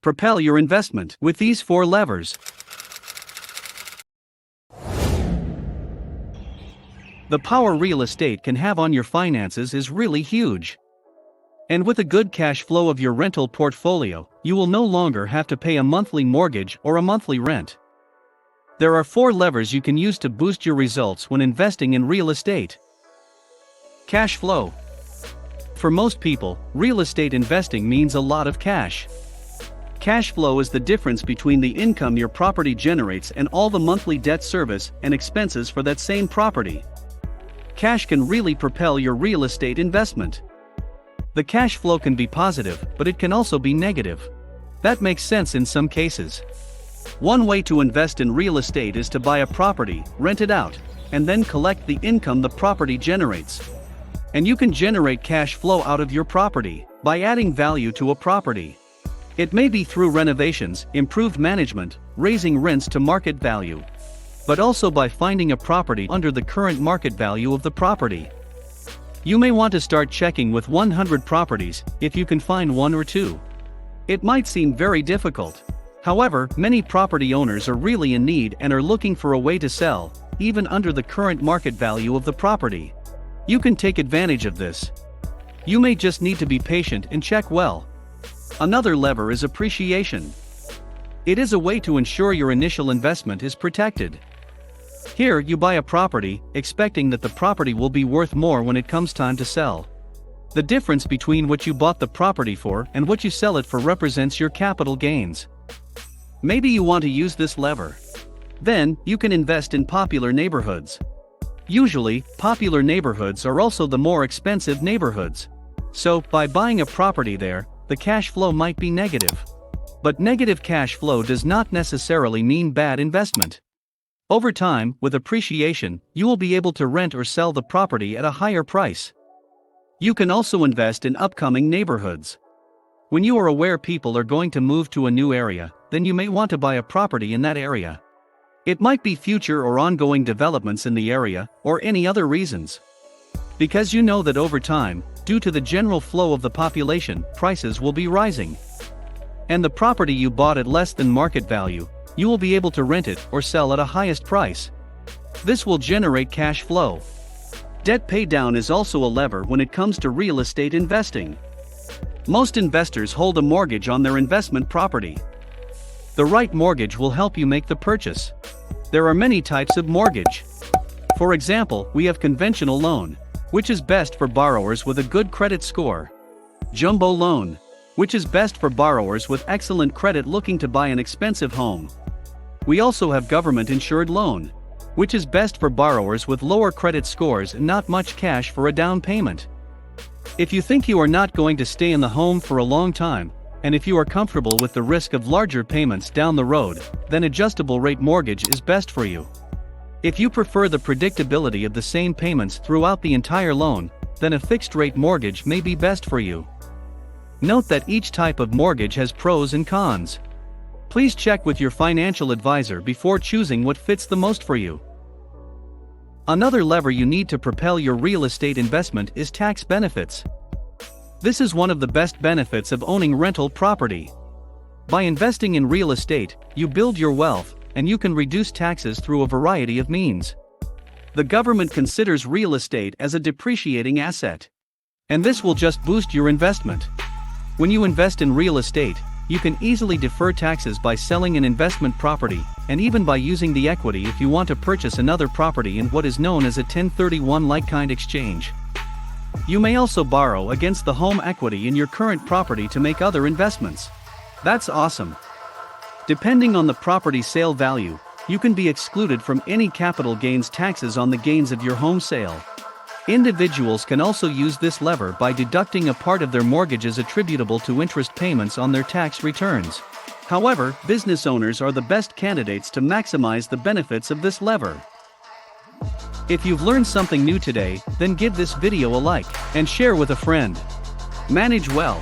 Propel your investment with these 4 levers. The power real estate can have on your finances is really huge. And with a good cash flow of your rental portfolio, you will no longer have to pay a monthly mortgage or a monthly rent. There are 4 levers you can use to boost your results when investing in real estate. Cash flow. For most people, real estate investing means a lot of cash. Cash flow is the difference between the income your property generates and all the monthly debt service and expenses for that same property. Cash can really propel your real estate investment. The cash flow can be positive, but it can also be negative. That makes sense in some cases. One way to invest in real estate is to buy a property, rent it out, and then collect the income the property generates. And you can generate cash flow out of your property by adding value to a property. It may be through renovations, improved management, raising rents to market value, but also by finding a property under the current market value of the property. You may want to start checking with 100 properties if you can find 1 or 2. It might seem very difficult. However, many property owners are really in need and are looking for a way to sell, even under the current market value of the property. You can take advantage of this. You may just need to be patient and check well. Another lever is appreciation. It is a way to ensure your initial investment is protected. Here, you buy a property, expecting that the property will be worth more when it comes time to sell. The difference between what you bought the property for and what you sell it for represents your capital gains. Maybe you want to use this lever. Then, you can invest in popular neighborhoods. Usually, popular neighborhoods are also the more expensive neighborhoods. So, by buying a property there, the cash flow might be negative. But negative cash flow does not necessarily mean bad investment. Over time, with appreciation, you will be able to rent or sell the property at a higher price. You can also invest in upcoming neighborhoods. When you are aware people are going to move to a new area, then you may want to buy a property in that area. It might be future or ongoing developments in the area, or any other reasons. Because you know that over time, due to the general flow of the population, prices will be rising. And the property you bought at less than market value, you will be able to rent it or sell at a highest price. This will generate cash flow. Debt paydown is also a lever when it comes to real estate investing. Most investors hold a mortgage on their investment property. The right mortgage will help you make the purchase. There are many types of mortgage. For example, we have conventional loan, which is best for borrowers with a good credit score. Jumbo loan, which is best for borrowers with excellent credit looking to buy an expensive home. We also have government-insured loan, which is best for borrowers with lower credit scores and not much cash for a down payment. If you think you are not going to stay in the home for a long time, and if you are comfortable with the risk of larger payments down the road, then adjustable rate mortgage is best for you. If you prefer the predictability of the same payments throughout the entire loan, then a fixed-rate mortgage may be best for you. Note that each type of mortgage has pros and cons. Please check with your financial advisor before choosing what fits the most for you. Another lever you need to propel your real estate investment is tax benefits. This is one of the best benefits of owning rental property. By investing in real estate, you build your wealth, and you can reduce taxes through a variety of means. The government considers real estate as a depreciating asset. And this will just boost your investment. When you invest in real estate, you can easily defer taxes by selling an investment property, and even by using the equity if you want to purchase another property in what is known as a 1031 like-kind exchange. You may also borrow against the home equity in your current property to make other investments. That's awesome. Depending on the property's sale value, you can be excluded from any capital gains taxes on the gains of your home sale. Individuals can also use this lever by deducting a part of their mortgages attributable to interest payments on their tax returns. However, business owners are the best candidates to maximize the benefits of this lever. If you've learned something new today, then give this video a like and share with a friend. Manage well.